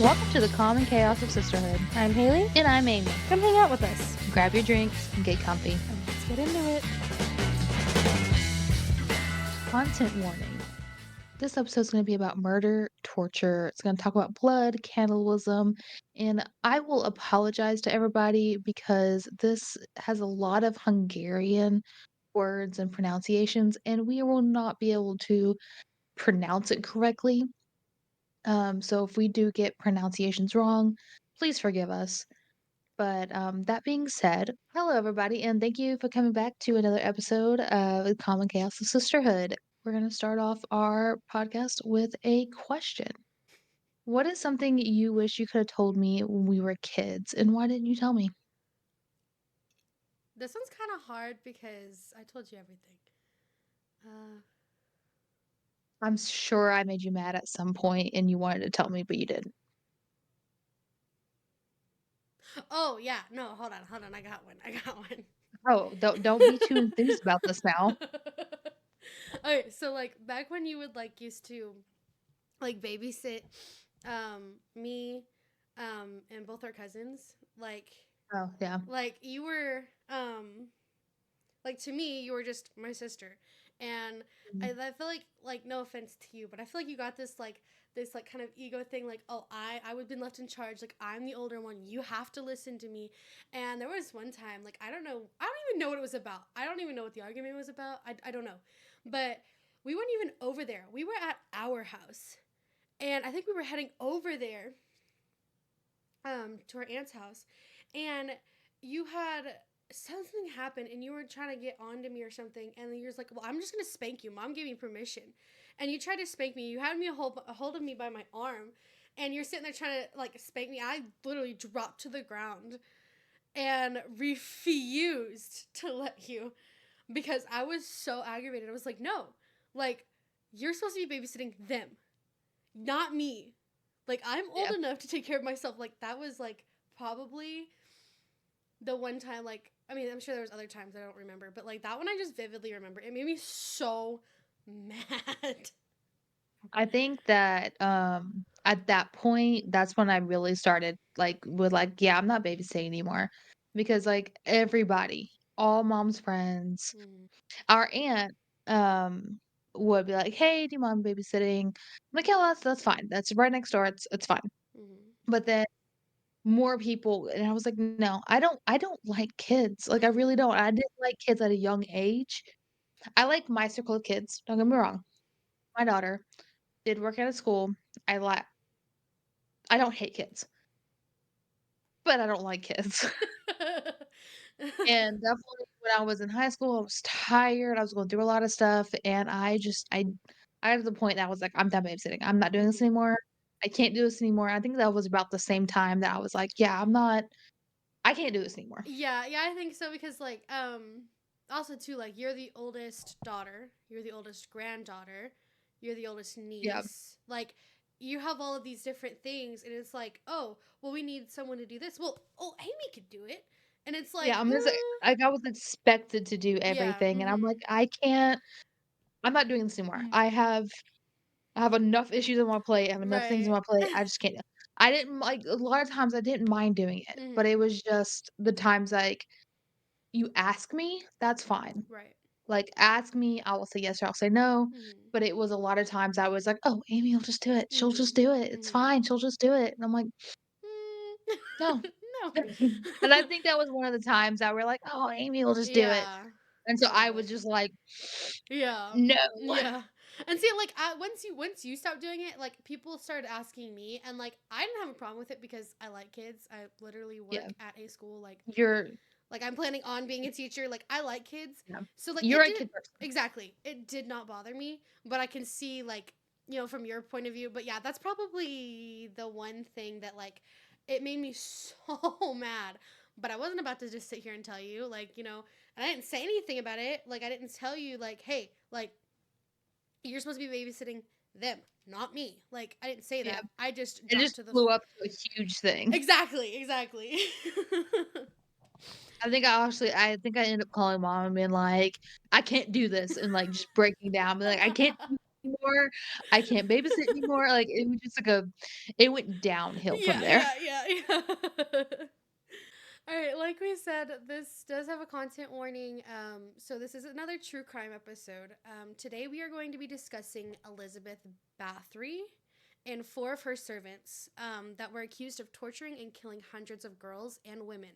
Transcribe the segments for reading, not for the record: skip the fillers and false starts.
Welcome to the common chaos of sisterhood. I'm Haley. And I'm Amy. Come hang out with us. Grab your drinks and get comfy. And let's get into it. Content warning. This episode is going to be about murder, torture. It's going to talk about blood, cannibalism, and I will apologize to everybody because this has a lot of Hungarian words and pronunciations, and we will not be able to pronounce it correctly. So if we do get pronunciations wrong, please forgive us. But that being said, hello everybody, and thank you for coming back to another episode of Common Chaos of Sisterhood. We're going to start off our podcast with a question. What is something you wish you could have told me when we were kids, and why didn't you tell me? This one's kind of hard because I told you everything. Uh, I'm sure I made you mad at some point and you wanted to tell me, but you didn't. oh yeah, no, hold on. I got one. Oh, don't be too enthused about this now. Okay, so like back when you would like used to like babysit me and both our cousins, Oh, yeah. like you were like to me you were just my sister, and Mhm. I feel like no offense to you, but I feel like you got this like kind of ego thing, like, oh, I would been left in charge, like I'm the older one, you have to listen to me. And there was one time, like, I don't even know what it was about, I don't even know what the argument was about, I don't know, but we weren't even over there, we were at our house, and I think we were heading over there to our aunt's house, and you had something happen and you were trying to get onto me or something, and you were like, well, I'm just gonna spank you, mom gave me permission. And you tried to spank me, you had me a hold of me by my arm, and you're sitting there trying to like spank me. I literally dropped to the ground and refused to let you, because I was so aggravated. I was like, no, like, you're supposed to be babysitting them, not me. Like, I'm old Yeah. enough to take care of myself. Like, that was like probably the one time, like, I mean, I'm sure there was other times I don't remember, but like that one I just vividly remember. It made me so mad. I think that, at that point, that's when I really started, like, with, like, "Yeah, I'm not babysitting anymore." Because, like, everybody, all mom's friends, Mm-hmm. our aunt, would be like, "Hey, do you mind babysitting?" I'm like, "Yeah, that's fine. That's right next door. It's fine." Mm-hmm. But then more people and I was like, "No, I don't like kids." Like, I really don't. I didn't like kids at a young age. I like my circle of kids, don't get me Mm-hmm. wrong. My daughter did work at a school. I li I don't hate kids. But I don't like kids. And definitely when I was in high school, I was tired, I was going through a lot of stuff, and I got to the point that I was like, "I'm done babysitting. I'm not doing this Mm-hmm. anymore. I can't do this anymore." I think that was about the same time that I was like, "Yeah, I can't do this anymore." Yeah, yeah, I think so, because like also too, like, you're the oldest daughter, you're the oldest granddaughter, you're the oldest Yeah. niece. Like, you have all of these different things, and it's like, oh, well, we need someone to do this. Well, oh, Amy could do it. And it's Yeah, like, I'm gonna say like, I was expected to do yeah, everything, and I'm like, mm-hmm. "I can't I'm not doing this anymore. I have enough issues on my plate, I have enough things on Right. my plate, I just can't." I didn't like a lot of times I didn't mind doing it, but Mm-hmm. it was just the times, like, you ask me, that's fine. Right. Like, ask me, I will say yes or I'll say no, Mm-hmm. but it was a lot of times I was like, "Oh, Amy will just do it. She'll just do it. Mm-hmm. It's Mm-hmm. fine. She'll just do it." And I'm like, Mm. "No." No. And I think that was one of the times that we're like, "Oh, Amy will just do it." Yeah. And so I I get was it. just like, Yeah. "No." Yeah. And see, like, once you stopped doing it, like, people started asking me, and like I didn't have a problem with it because I like kids. I literally Yeah. work at a school, You're like I'm planning on being a teacher. Like, I like kids. yeah. So like You're it a did kid person. exactly. It did not bother me, but I can see, like, from your point of view. But yeah, that's probably the one thing that, like, it made me so mad. But I wasn't about to just sit here and tell you, like, and I didn't say anything about it. Like, I didn't tell you, like, hey, like, you're supposed to be babysitting them, not me. Like, I didn't say Yeah. that. I just It dropped just to the blew up to a huge thing. exactly, exactly. I think I ended up calling mom and being like, "I can't do this," and, like, just breaking down, being like, "I can't." anymore. I can't babysit anymore." Like, it was just like a it went downhill from Yeah, there. yeah, yeah, yeah. All right, like we said, this does have a content warning. So this is another true crime episode. Today we are going to be discussing Elizabeth Bathory and four of her servants that were accused of torturing and killing hundreds of girls and women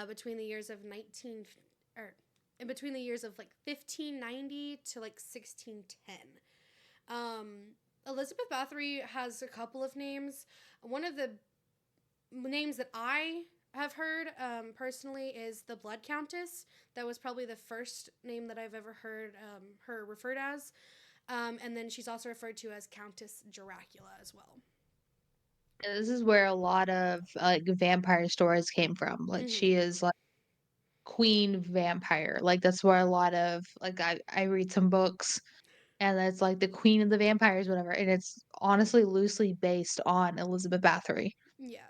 between the years of 19 or in between the years of like 1590 to like 1610. Um, Elizabeth Bathory has a couple of names. One of the names that I have heard personally is the Blood Countess. That was probably the first name that I've ever heard her referred as. And then she's also referred to as Countess Dracula as well. And this is where a lot of, like, vampire stories came from. Like, Mm-hmm. she is, like, queen vampire. Like, that's where a lot of like, I read some books, and it's, like, the queen of the vampires, whatever, and it's honestly loosely based on Elizabeth Bathory. Yeah.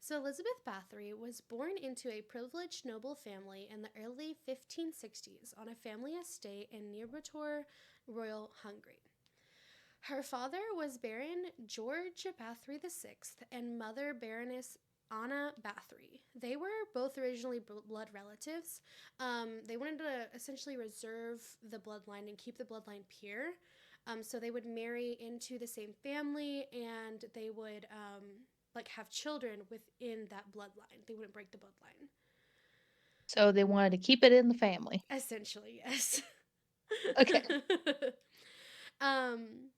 So Elizabeth Bathory was born into a privileged noble family in the early 1560s on a family estate in Nearbator, Royal Hungary. Her father was Baron George Bathory VI and mother Baroness Anna Bathory. They were both originally blood relatives. They wanted to essentially reserve the bloodline and keep the bloodline pure. So they would marry into the same family and they would like have children within that bloodline. They wouldn't break the bloodline. So they wanted to keep it in the family. Essentially, yes. Okay. um,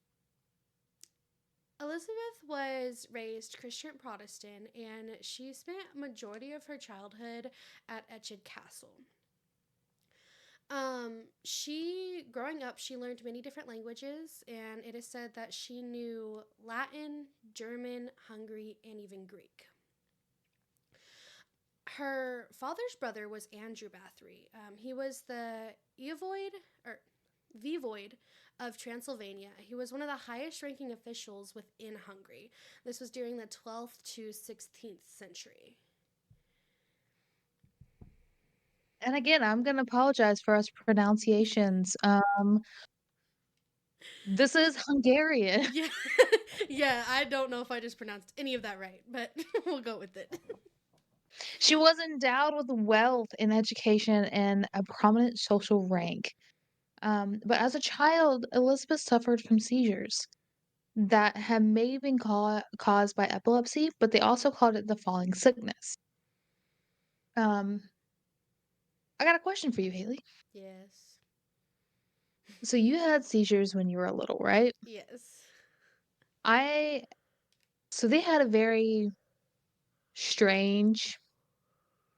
Elizabeth was raised Christian Protestant and she spent majority of her childhood at Etched Castle. She growing up, she learned many different languages, and it is said that she knew Latin, German, Hungary, and even Greek. Her father's brother was Andrew Bathory. He was the Evoid or Voivode of Transylvania. He was one of the highest ranking officials within Hungary. This was during the 12th to 16th century. And again, I'm gonna apologize for us pronunciations. This is Hungarian. Yeah, yeah. I don't know if I just pronounced any of that right, but we'll go with it. She was endowed with wealth and education and a prominent social rank. But as a child, Elizabeth suffered from seizures that had maybe been caused by epilepsy, but they also called it the falling sickness. Um, I got a question for you, Haley. Yes. So you had seizures when you were little, right? Yes. I so they had a very strange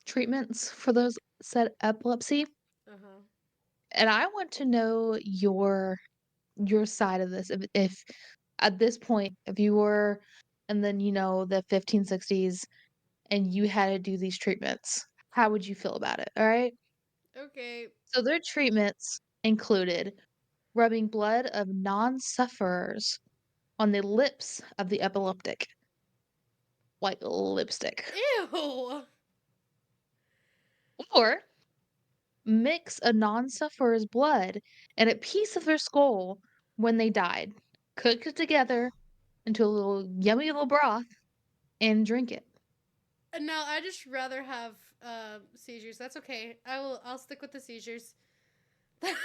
treatments for those said epilepsy, Uh huh. and I want to know your side of this. If at this point, if you were and then the 1560s and you had to do these treatments, how would you feel about it? All right. Okay. So their treatments included rubbing blood of non-sufferers on the lips of the epileptic, like lipstick, Ew. or mix a non-sufferer's blood and a piece of their skull when they died. Cook it together into a little yummy little broth and drink it. No, I just rather have seizures. That's okay. I'll stick with the seizures. That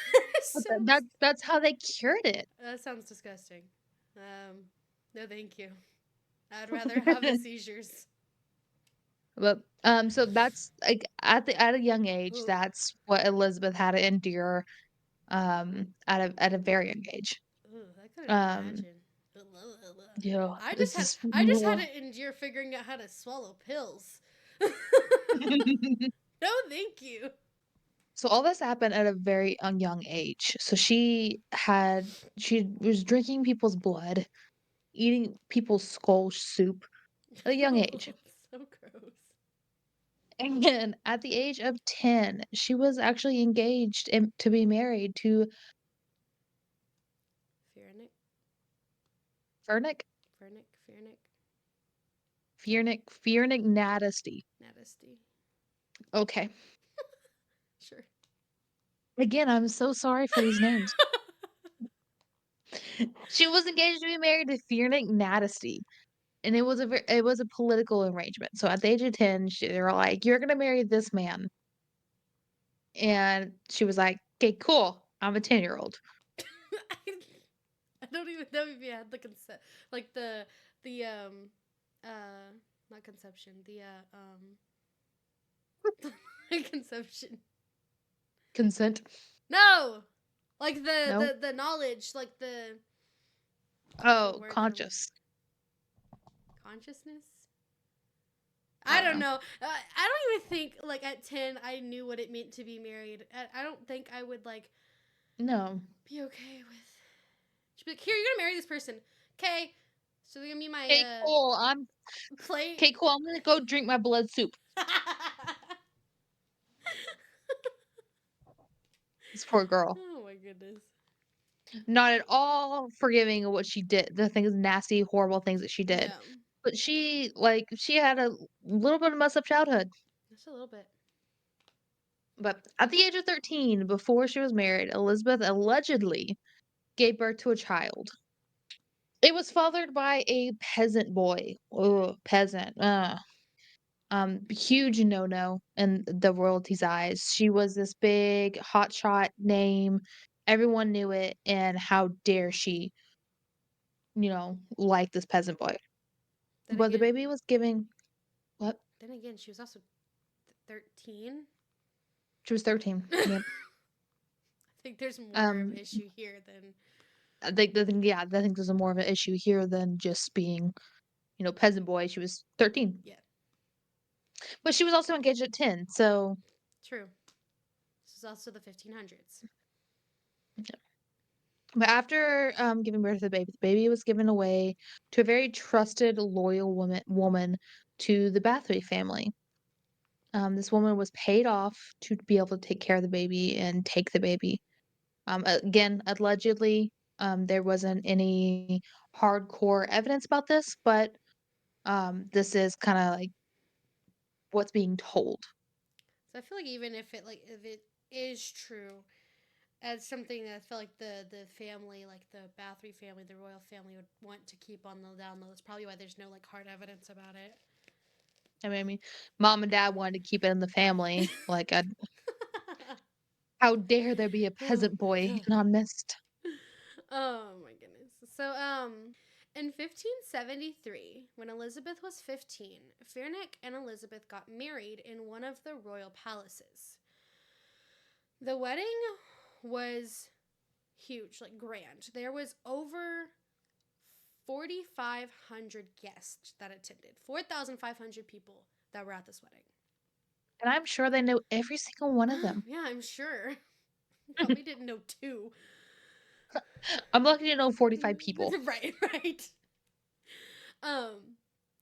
But sounds that's how they cured it. that sounds disgusting. Um, no, thank you. I'd rather have the seizures. But, so that's, like, at a young age, Ugh, that's what Elizabeth had to endure, at a very young age. ugh, I couldn't Um, imagine. yeah, I just this had is I just had to endure figuring out how to swallow pills. No, thank you. So all this happened at a very young age. So she was drinking people's blood, eating people's skull soup at a young age. So gross. And then at the age of 10, she was actually engaged to be married to Fiernick, Fernick Fiernick, Fiernick Nadesty. Nadesty. Okay. Sure. Again, I'm so sorry for these names. She was engaged to be married to Fiernick Natesty, and it was a political arrangement. So at the age of 10, they were like, "You're gonna marry this man." And she was like, "Okay, cool. I'm a 10-year-old." I don't even know if you had the concept, like the uh not conception, conception. Consent. No, like No? the knowledge, like what's the Oh, word that I'm looking? conscious. Consciousness. I I don't don't know. know. I don't even think like at 10 I knew what it meant to be married. I don't think I would like No. be okay with. She'd be like, "Here, you're gonna marry this person." Okay, so they're gonna be my "Okay, cool. I'm plate. okay, cool. I'm gonna go drink my blood soup." This poor girl. Oh my goodness. Not at all forgiving of what she did, the things nasty, horrible things that she did. Yeah, But she had a little bit of messed up childhood. just a little bit. But at the age of 13, before she was married, Elizabeth allegedly gave birth to a child. It was fathered by a peasant boy. Oh, peasant. Huge no-no in the royalties' eyes. She was this big hotshot name. Everyone knew it, and how dare she, like this peasant boy. Then But the again, baby was giving what? she was also 13. She was 13. I Yep. think there's more of Um, issue here than I think the thing yeah, I think there's a more of an issue here than just being, peasant boy. She was 13. yeah. But she was also engaged at 10, so True. This is also the 1500s. but after, giving birth to the baby was given away to a very trusted, loyal woman to the Bathory family. This woman was paid off to be able to take care of the baby and take the baby. Again, allegedly, there wasn't any hardcore evidence about this, but, this is kinda, like, what's being told. So I feel like even if it is true, as something that I feel like the family, like the Bathory family, the royal family would want to keep on the down low. That's probably why there's no like hard evidence about I mean, mom and dad wanted to keep it in the family, like, it. how dare there be a Oh peasant my boy god. anonymous. Oh my goodness. So, in 1573, when Elizabeth was 15, Fearneck and Elizabeth got married in one of the royal palaces. The wedding was huge, like grand. There was over 4,500 guests that attended. 4,500 people that were at this wedding. And I'm sure they know every single one of them. Yeah, I'm sure. Probably didn't know two. I'm lucky to know 45 people. Right, right. Um,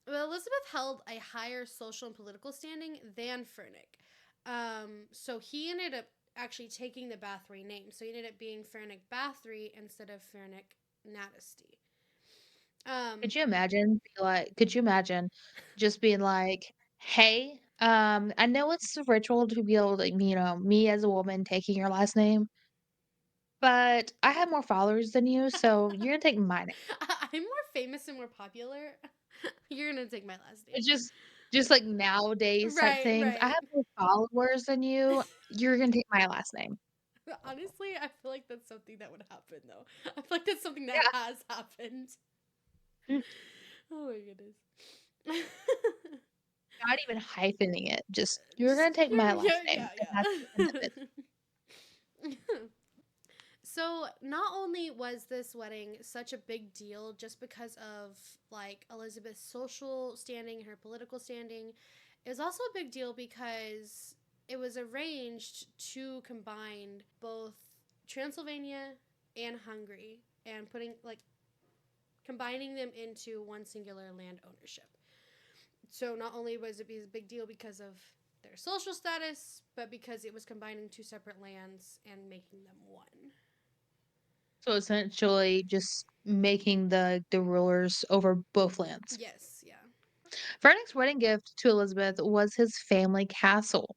well, Elizabeth held a higher social and political standing than Fernick. So he ended up actually taking the Bathory name. So he ended up being Fernick Bathory instead of Fernick Natesty. Um, Could you imagine just being like, "Hey, I know it's a ritual to be able to, me as a woman taking your last name, but I have more followers than you, so you're gonna take my name." I'm more famous and more popular. You're gonna take my last name. It's just like nowadays type Right, things. "I right. have more followers than you, you're gonna take my last name." Honestly, I feel like that's something that would happen, though. I feel like that's something that Yeah. has happened. Mm, Oh my goodness. not even hyphening it, just, "You're Just gonna take my last yeah, name," yeah, and that's the end of it. yeah. So not only was this wedding such a big deal just because of like Elizabeth's social standing, her political standing, it was also a big deal because it was arranged to combine both Transylvania and Hungary and putting like combining them into one singular land ownership. So not only was it a big deal because of their social status, but because it was combining two separate lands and making them one. So, essentially, just making the rulers over both lands. Yes, yeah. Frederick's wedding gift to Elizabeth was his family castle.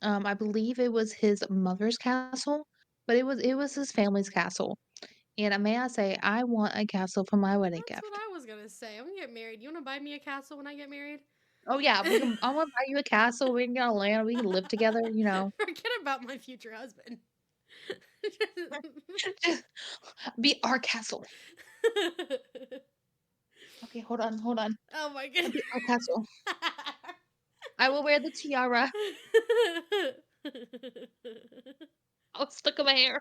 I believe it was his mother's castle, but it was his family's castle, And may I say, I want a castle for my wedding That's what gift. I was gonna say. I'm gonna get married. You wanna buy me a castle when I get married? Oh, yeah, we can I wanna buy you a castle, we can get on land, we can live together, you know? Forget about my future husband. Just be our castle. Okay, hold on. Oh my goodness. Be our castle. I will wear the tiara. I'll stick in my hair.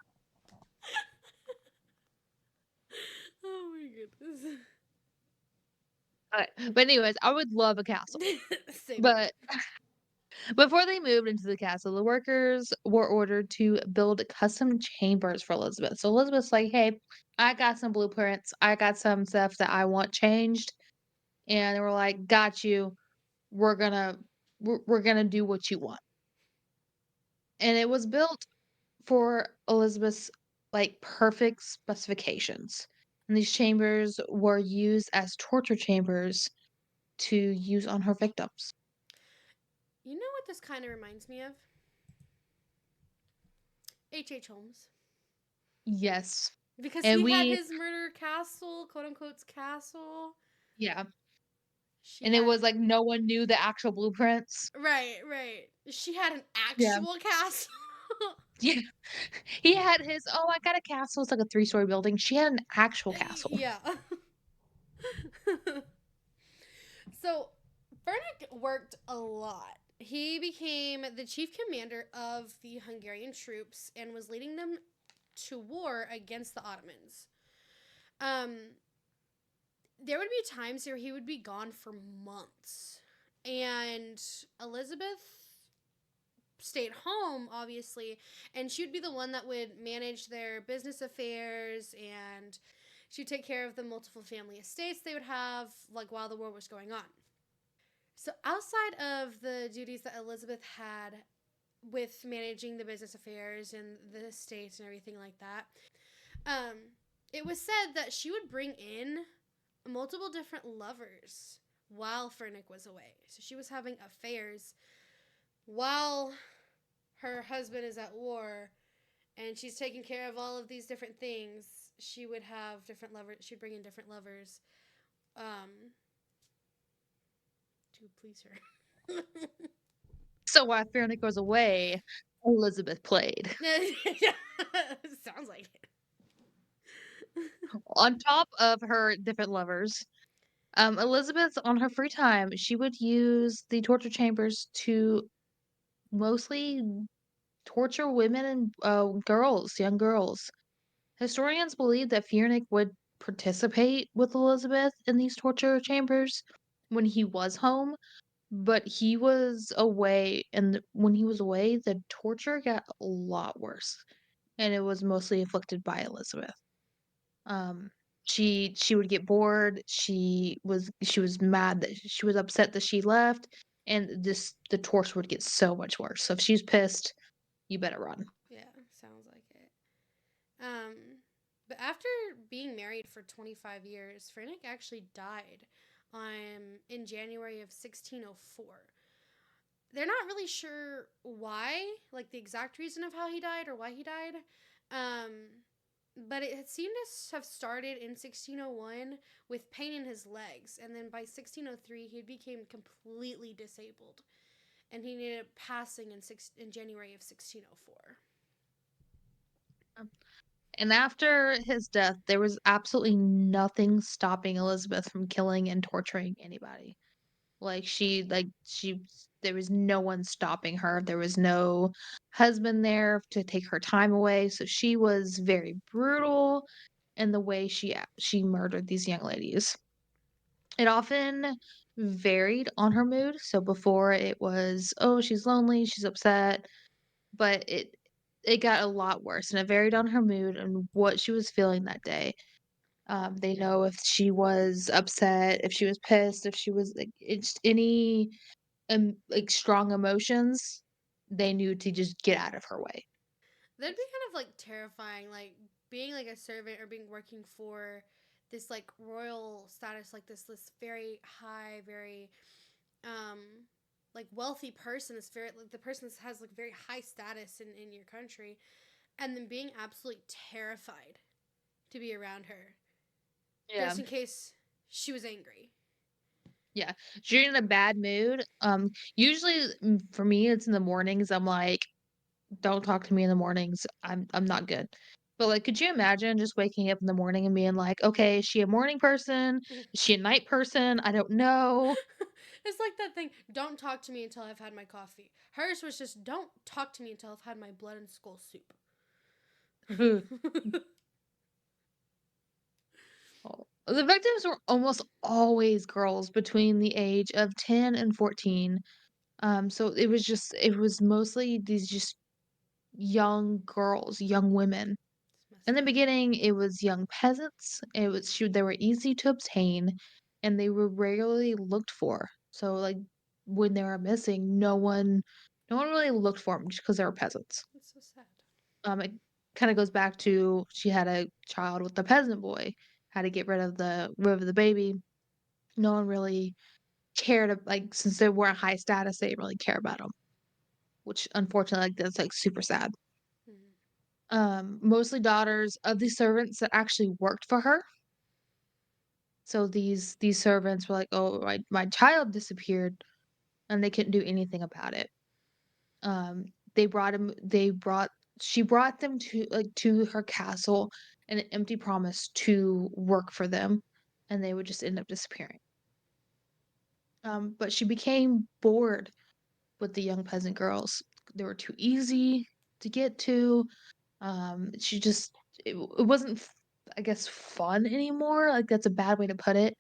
Oh my goodness. Alright, but anyways, I would love a castle. Same here. But before they moved into the castle, the workers were ordered to build custom chambers for Elizabeth. So Elizabeth's like, "Hey, I got some blueprints. I got some stuff that I want changed." And they were like, "Got you. We're gonna we're gonna do what you want." And it was built for Elizabeth's like perfect specifications. And these chambers were used as torture chambers to use on her victims. You know what this kind of reminds me of? H. Holmes. Yes. Because And he had we his murder castle, quote unquote castle. yeah. She And it had was like no one knew the actual blueprints. right, right. She had an Yeah. actual castle. Yeah. He had his, "Oh, I got a castle." It's like a three-story building. She had an actual castle. Yeah. So Bernick worked a lot. He became the chief commander of the Hungarian troops and was leading them to war against the Ottomans. Um, there would be times where he would be gone for months. And Elizabeth stayed home, obviously, and she would be the one that would manage their business affairs and she'd take care of the multiple family estates they would have, like while the war was going on. So, outside of the duties that Elizabeth had with managing the business affairs and the estates and everything like that, um, it was said that she would bring in multiple different lovers while Fernick was away. So she was having affairs while her husband is at war and she's taking care of all of these different things. She would have different lovers. She'd bring in different lovers um, to please her. So while Veronica goes away, Elizabeth played. Yeah, sounds like it. On top of her different lovers, Elizabeth, on her free time, she would use the torture chambers to mostly torture women and, girls, young girls. Historians believe that Fiernick would participate with Elizabeth in these torture chambers when he was home, but he was away, and when he was away, the torture got a lot worse, and it was mostly inflicted by Elizabeth. Um, she would get bored. She was mad that she was upset that she left, and the torture would get so much worse. So if she's pissed, you better run. Yeah, sounds like it. Um, but after being married for 25 years, Frantic actually died in January of 1604. They're not really sure why, like the exact reason of how he died or why he died. Um, but it had seemed to have started in 1601 with pain in his legs, and then by 1603 he became completely disabled, and he ended up passing in January of 1604. And after his death, there was absolutely nothing stopping Elizabeth from killing and torturing anybody. She there was no one stopping her. There was no husband there to take her time away. So she was very brutal in the way she murdered these young ladies. It often varied on her mood. So before it was, oh, she's lonely, she's upset, but it got a lot worse, and it varied on her mood and what she was feeling that day. They know if she was upset, if she was pissed, if she was like it's any like strong emotions, they knew to just get out of her way. That'd be kind of like terrifying, like being like a servant or being working for this like royal status, like this very high, very um like wealthy person. This very like the person that has like very high status in your country, and then being absolutely terrified to be around her, Yeah. just in case she was angry. Yeah. If you're in a bad mood, usually, for me, it's in the mornings. I'm like, "Don't talk to me in the mornings. I'm not good." But, like, could you imagine just waking up in the morning and being like, "Okay, is she a morning person? Is she a night person? I don't know." It's like that thing, don't talk to me until I've had my coffee. Hers was just, don't talk to me until I've had my blood and skull soup. Oh, the victims were almost always girls between the age of 10 and 14. So it was mostly these just young girls, young women. It's In messed the up. beginning, it was young peasants. They were easy to obtain, and they were rarely looked for. So, like, when they were missing, no one really looked for them just because they were peasants. It's so sad. It kinda goes back to she had a child with the peasant boy, had to get rid of the baby. No one really cared like, since they weren't high status, they didn't really care about them, which unfortunately, like, that's, like, super sad. Mhm. Mostly daughters of the servants that actually worked for her. So these servants were like, "Oh, my child disappeared," and they couldn't do anything about it. They brought him they brought she brought them to her castle and an empty promise to work for them, and they would just end up disappearing. But she became bored with the young peasant girls. They were too easy to get to. She just it wasn't I guess fun anymore. Like that's a bad way to put it,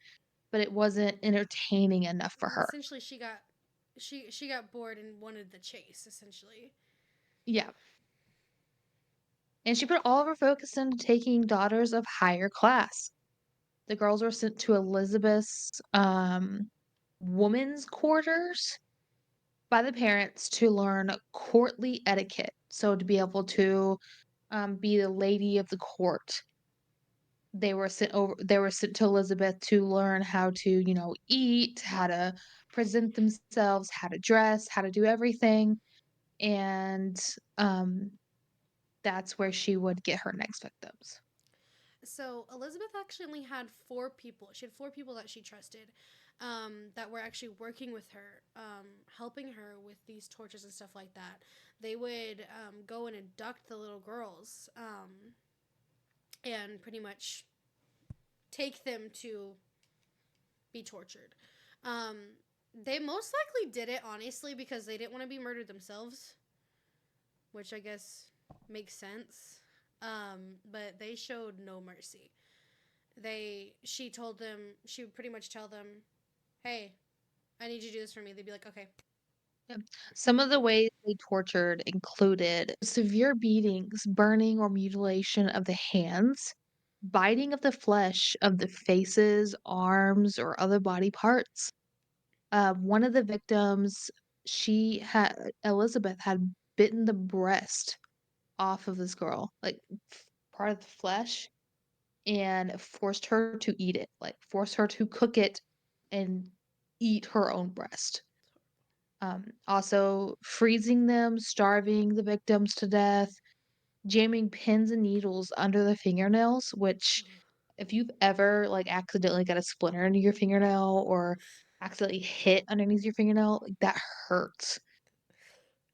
but it wasn't entertaining enough for her. Essentially, she got bored and wanted the chase. Essentially, Yeah. And she put all of her focus into taking daughters of higher class. The girls were sent to Elizabeth's women's quarters by the parents to learn courtly etiquette. So to be able to be the lady of the court. They were sent to Elizabeth to learn how to, eat, how to present themselves, how to dress, how to do everything. And um that's where she would get her next victims. so Elizabeth actually only had four people. She had four people that she trusted, that were actually working with her, helping her with these tortures and stuff like that. They would go and abduct the little girls, and pretty much take them to be tortured. Um, they most likely did it honestly because they didn't want to be murdered themselves, which I guess makes sense. But they showed no mercy. She told them, she would pretty much tell them, "Hey, I need you to do this for me." They'd be like, "Okay." Yep. Some of the ways they tortured included severe beatings, burning or mutilation of the hands, biting of the flesh of the faces, arms, or other body parts. One of the victims, Elizabeth had bitten the breast off of this girl, like part of the flesh, and forced her to eat it, like forced her to cook it and eat her own breast. Also freezing them, starving the victims to death, jamming pins and needles under the fingernails, which if you've ever like accidentally got a splinter into your fingernail or accidentally hit underneath your fingernail, like that hurts.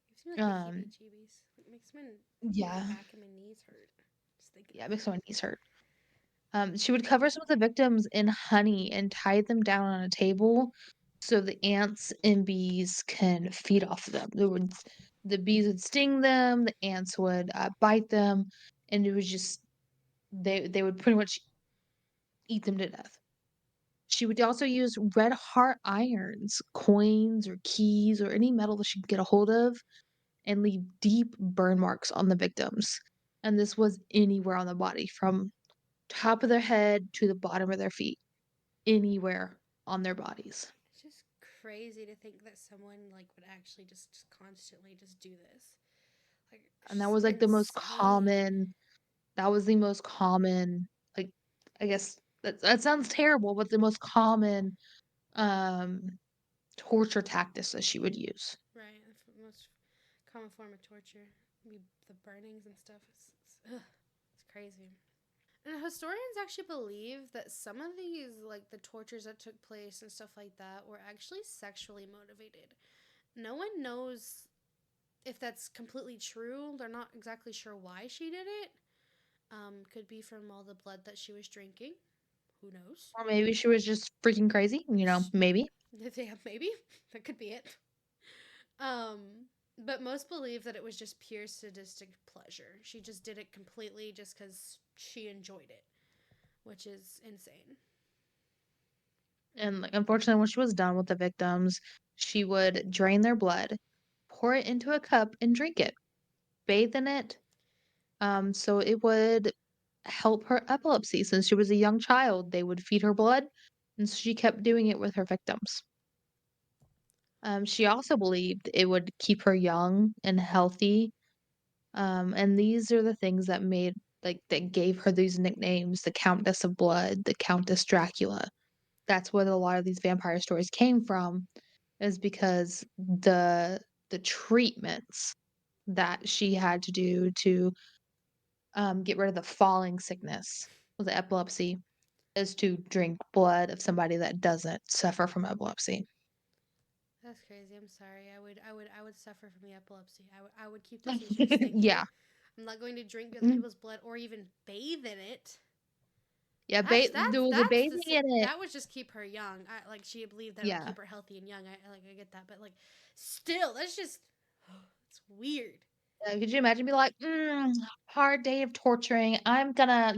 Gives me like the Um, heebie-jeebies. It makes my yeah, back and my knees hurt. Just thinking yeah, it about makes it. my knees hurt. She would cover some of the victims in honey and tie them down on a table so the ants and bees can feed off of them. The bees would sting them, the ants would bite them, and it was just they would pretty much eat them to death. She would also use red hot irons, coins or keys or any metal that she could get a hold of and leave deep burn marks on the victims. And this was anywhere on the body, from top of their head to the bottom of their feet, anywhere on their bodies. It's just crazy to think that someone like would actually just constantly just do this. Like And just insane. that was the most common, like, I guess that sounds terrible, but the most common um torture tactics that she would use. Right. The most common form of torture. Be the burnings and stuff. It's crazy. And historians actually believe that some of these, like the tortures that took place and stuff like that, were actually sexually motivated. No one knows if that's completely true. They're not exactly sure why she did it. Could be from all the blood that she was drinking. Who knows? Or maybe she was just freaking crazy, maybe. Yeah, maybe that could be it. Um, but most believe that it was just pure sadistic pleasure. She just did it completely just because she enjoyed it, which is insane. And, like, unfortunately, when she was done with the victims, she would drain their blood, pour it into a cup, and drink it, bathe in it, so it would help her epilepsy. Since she was a young child, they would feed her blood, and so she kept doing it with her victims. She also believed it would keep her young and healthy, and these are the things that that gave her these nicknames, the Countess of Blood, the Countess Dracula. That's where a lot of these vampire stories came from, is because the treatments that she had to do to, get rid of the falling sickness with the epilepsy is to drink blood of somebody that doesn't suffer from epilepsy. That's crazy. I'm sorry. I would suffer from the epilepsy. I would keep the seizures. Thank you. Yeah. I'm not going to drink other Mhm. people's blood or even bathe in it. Yeah, That's the that's well, the that's bathing in it. that would just keep her young. Like she believed that it would Yeah. keep her healthy and young. I get that, but like still, that's just it's weird. Could you imagine be like, hard day of torturing. I'm gonna,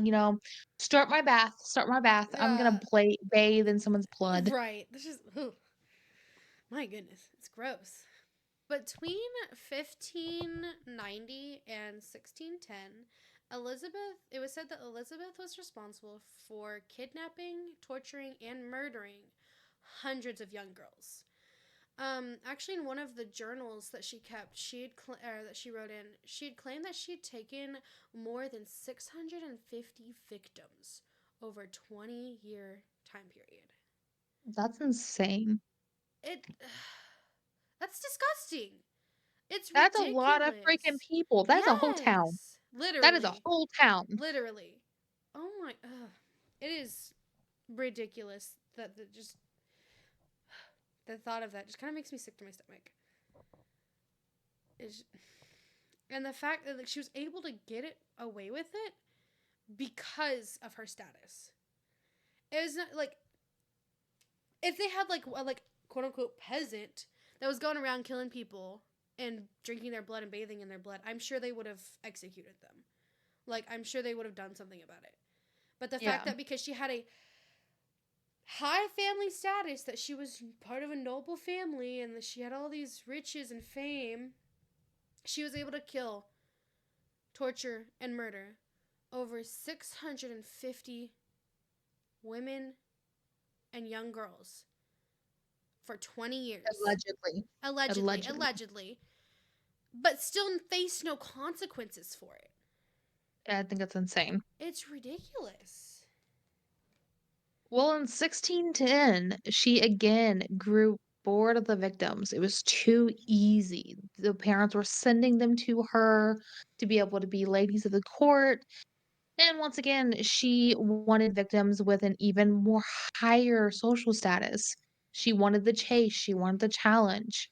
start my bath. I'm gonna bathe in someone's blood." Right. This is my goodness. It's gross. Between 1590 and 1610, it was said that Elizabeth was responsible for kidnapping, torturing, and murdering hundreds of young girls. Actually, in one of the journals that she kept, that she wrote in, she had claimed that she had taken more than 650 victims over a 20-year time period. That's insane. It that's disgusting. It's That's a lot of freaking ridiculous. people. That's a whole town. Yes, That is a literally, whole town. literally. Oh my, it is ridiculous that just the thought of that just kind of makes me sick to my stomach. It's, and the fact that like she was able to get it away with it because of her status. It was not like if they had like a quote unquote peasant that was going around killing people and drinking their blood and bathing in their blood, I'm sure they would have executed them. Like I'm sure they would have done something about it. But the fact Yeah. that because she had a high family status, that she was part of a noble family and that she had all these riches and fame, she was able to kill, torture, and murder over 650 women and young girls for 20 years. Allegedly. Allegedly, Allegedly. allegedly, but still face no consequences for it. Yeah, I think that's insane. It's ridiculous. Well, in 1610, she again grew bored of the victims. It was too easy. The parents were sending them to her to be able to be ladies of the court. And once again, she wanted victims with an even more higher social status. She wanted the chase, she wanted the challenge.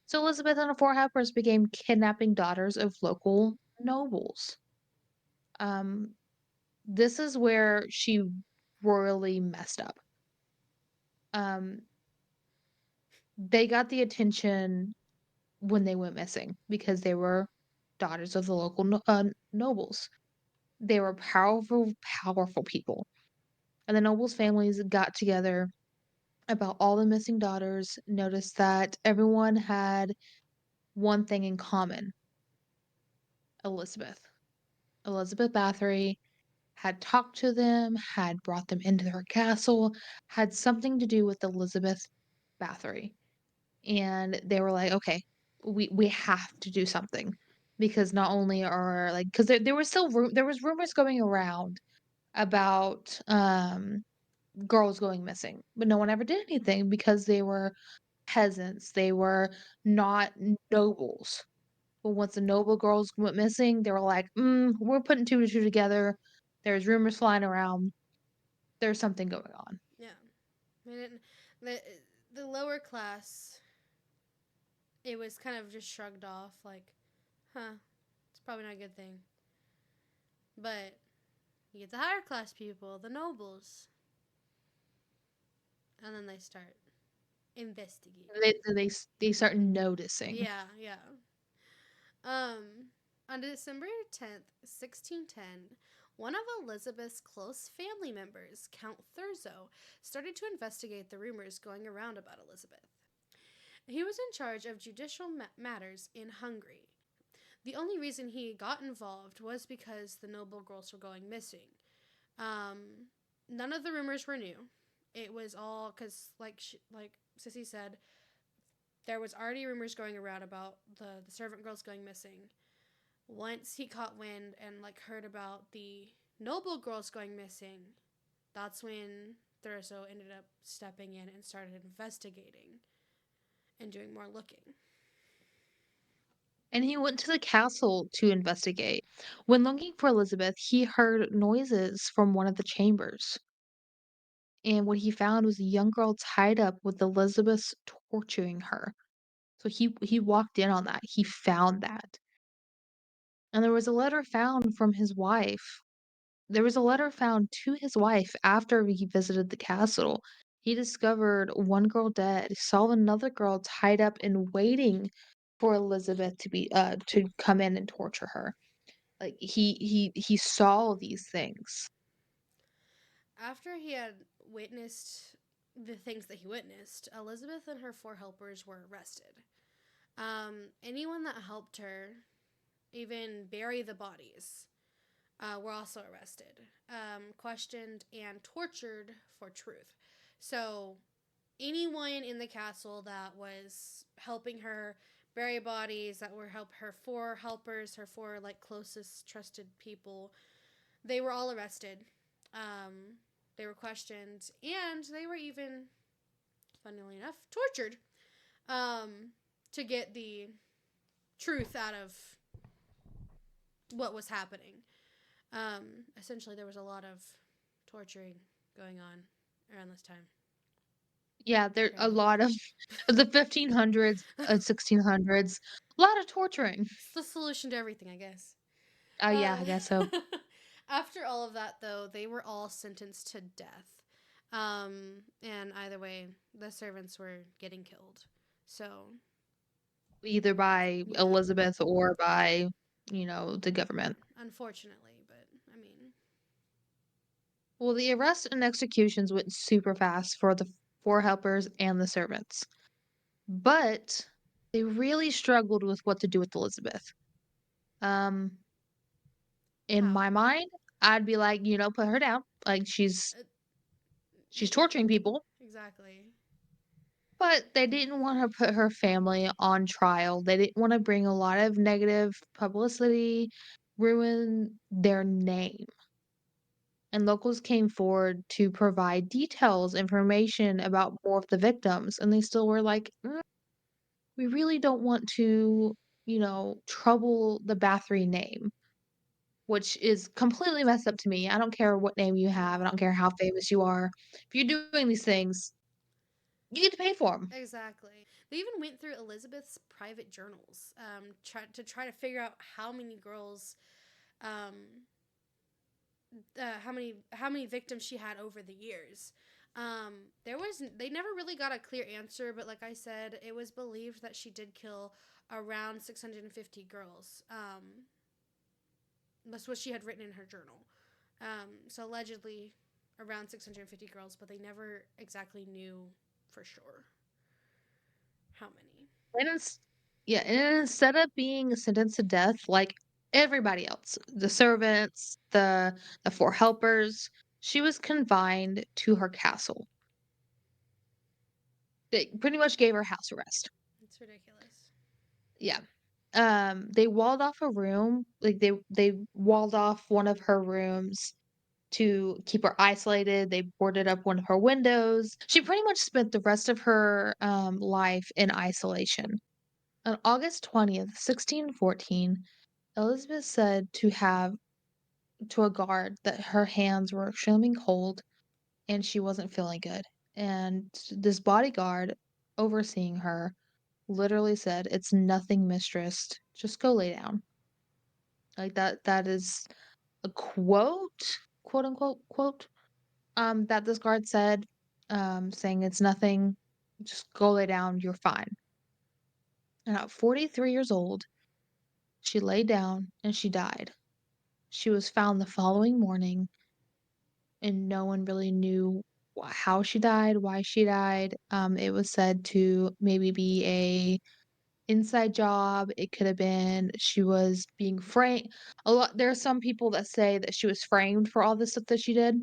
So Elizabeth and her four helpers became kidnapping daughters of local nobles. Um, this is where she royally messed up. Um, they got the attention when they went missing because they were daughters of the local nobles. They were powerful, powerful people. And the nobles' families got together about all the missing daughters, noticed that everyone had one thing in common: Elizabeth. Elizabeth Bathory had talked to them, had brought them into her castle, had something to do with Elizabeth Bathory. And they were like, "Okay, we have to do something." Because not only are like, because there was still there was rumors going around about girls going missing, but no one ever did anything because they were peasants. They were not nobles. But once the noble girls went missing, they were like, we're putting two and two together. There's rumors flying around. There's something going on. Yeah. I mean, the the lower class, it was kind of just shrugged off, like, huh, it's probably not a good thing. But you get the higher class people, the nobles, and then they start investigating. They start noticing. Yeah, yeah. Um, on December 10th, 1610, one of Elizabeth's close family members, Count Thurzo, started to investigate the rumors going around about Elizabeth. He was in charge of judicial matters in Hungary. The only reason he got involved was because the noble girls were going missing. Um, None of the rumors were new. It was all because, like Sissy said, there was already rumors going around about the servant girls going missing. Once he caught wind and like heard about the noble girls going missing, that's when Thurso ended up stepping in and started investigating and doing more looking. And he went to the castle to investigate. When looking for Elizabeth, he heard noises from one of the chambers. And what he found was a young girl tied up with Elizabeth torturing her. So he walked in on that. He found that. And there was a letter found from his wife. There was a letter found to his wife after he visited the castle. He discovered one girl dead, saw another girl tied up and waiting for Elizabeth to come in and torture her. Like he saw these things. After he had witnessed the things that he witnessed, Elizabeth and her four helpers were arrested. Anyone that helped her even bury the bodies were also arrested, questioned, and tortured for truth. So, anyone in the castle that was helping her bury bodies, that were her four helpers, her four like closest trusted people, they were all arrested. Um, they were questioned, and they were even, funnily enough, tortured um, to get the truth out of what was happening. Essentially, there was a lot of torturing going on around this time. Yeah, there a Apparently, lot of the 1500s and 1600s, a lot of torturing. it's the solution to everything, I guess. Oh, yeah, Uh, I guess so. After all of that, though, they were all sentenced to death. And either way, the servants were getting killed. So, Either by yeah, Elizabeth or by, the government. unfortunately, but I mean, Well, the arrests and executions went super fast for the 4 helpers and the servants, but they really struggled with what to do with Elizabeth. Um, in how? my mind, I'd be like, "Put her down, like, she's Uh, she's torturing people," exactly. but they didn't wanna put her family on trial, they didn't wanna bring a lot of negative publicity, ruin their name, and locals came forward to provide details, information about more of the victims, and they still were like, we really don't want to, trouble the Bathory name, which is completely messed up to me. I don't care what name you have. I Yeah, don't care how famous you are. If you're doing these things, you get to pay for them. exactly. They even went through Elizabeth's private journals, to try to figure out um, how many victims she had over the years. They never really got a clear answer, but like I said, it was believed that she did kill around 650 girls. That's what she had written in her journal. So allegedly around 650 girls, but they never exactly knew for sure how many. And yeah, and instead of being sentenced to death like everybody else, the servants, the 4 helpers, she was confined to her castle. They pretty much gave her house arrest. It's ridiculous. Yeah. They walled off a room, like, they walled off one of her rooms to keep her isolated, they boarded up one of her windows. She pretty much spent the rest of her, life in isolation. On August 20th, 1614, Elizabeth said to have to a guard that her hands were extremely cold and she wasn't feeling good. And this bodyguard overseeing her literally said, "It's nothing, mistress. Just go lay down." Like that is a quote, quote unquote quote, that this guard said, saying it's nothing, just go lay down, you're fine. And at 43 years old, she lay down and she died. She was found the following morning and no one really knew how she died, why she died. It was said to maybe be a inside job. It could have been she was being framed. A lot. There are some people that say that she was framed for all this stuff that she did,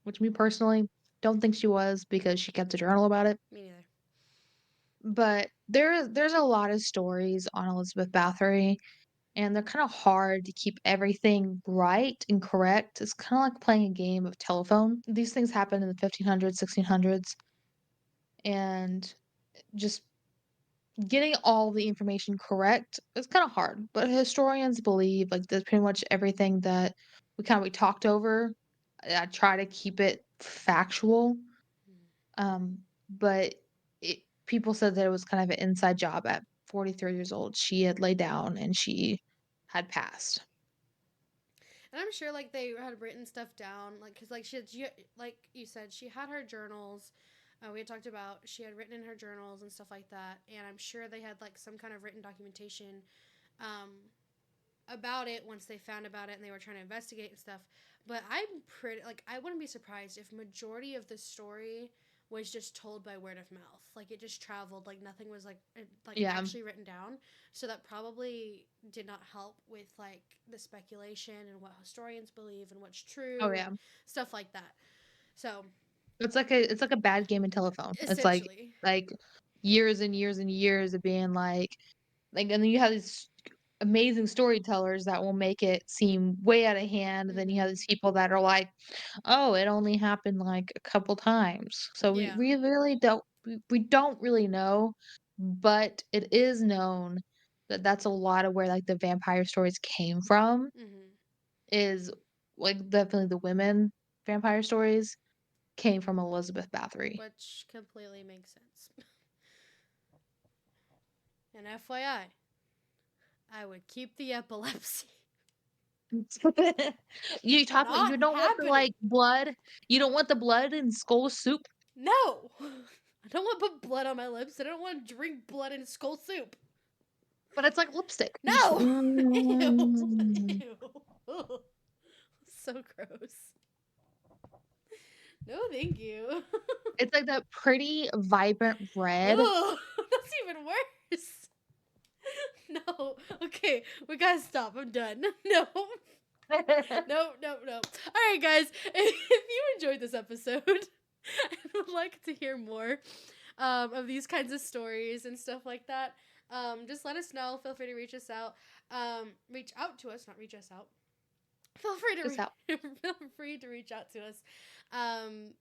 which me personally don't think she was because she kept a journal about it. Me neither. But there's a lot of stories on Elizabeth Bathory, and they're kind of hard to keep everything right and correct. It's kind of like playing a game of telephone. These things happened in the 1500s, 1600s, and just getting all the information correct is kind of hard. But historians believe like that pretty much everything that we talked over. I try to keep it factual. Mm. But people said that it was kind of an inside job at 43 years old. She had laid down and she had passed. And I'm sure like they had written stuff down, like because like like you said, she had her journals. We had talked about she had written in her journals and stuff like that, and I'm sure they had like some kind of written documentation um, about it once they found about it and they were trying to investigate and stuff. But I'm pretty like I wouldn't be surprised if majority of the story was just told by word of mouth. Like it just traveled. Like nothing was like Yeah. actually written down. So that probably did not help with like the speculation and what historians believe and what's Oh true and yeah. stuff like that. So It's like a bad game of telephone. It's essentially, like years and years and years of being like and then you have these amazing storytellers that will make it seem way out of hand. And then you have mm-hmm. these people that are like, "Oh, it only happened like a couple times." So we Yeah, we really we don't really know, but it is known that that's a lot of where like the vampire stories came from mm-hmm. is like definitely the women vampire stories came from Elizabeth Bathory. Which completely makes sense. And FYI, I would keep the epilepsy. You Not don't want the happening. like blood. You don't want the blood in skull soup, No! I don't want to put blood on my lips. I don't want to drink blood in skull soup. but it's like lipstick. You just No! Ew. mm. Ew. Ugh. So gross. No, thank you. It's like that pretty vibrant red. Ugh. That's even worse. No. Okay, we gotta stop. I'm done. No. No, no, no. All right, guys. If you enjoyed this episode and would like to hear more of these kinds of stories and stuff like that, just let us know. Feel free to reach us out. Reach out to us, not reach us out. Feel free to Just out. feel free to reach out to us. Um,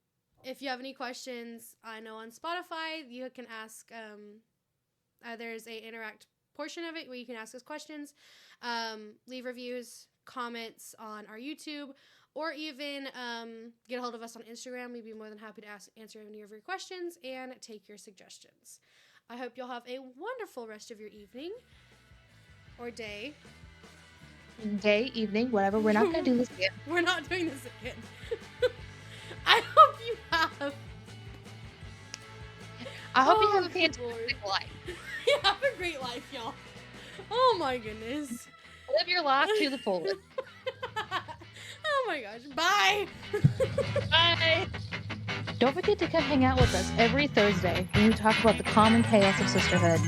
if you have any questions, I know on Spotify you can ask. There's a interact portion of it where you can ask us questions, leave reviews, comments on our YouTube, or even get a hold of us on Instagram. We'd be more than happy to answer any of your questions and take your suggestions. I hope you'll have a wonderful rest of your evening or day. Day, evening, whatever. We're not gonna do this again. We're not doing this again. I hope you have. I hope you have Oh, a good lord. fantastic life. You have a great life, y'all. Oh my goodness. Live your life to the fullest. Oh my gosh. Bye. Bye. Don't forget to come hang out with us every Thursday when we talk about the common chaos of sisterhood.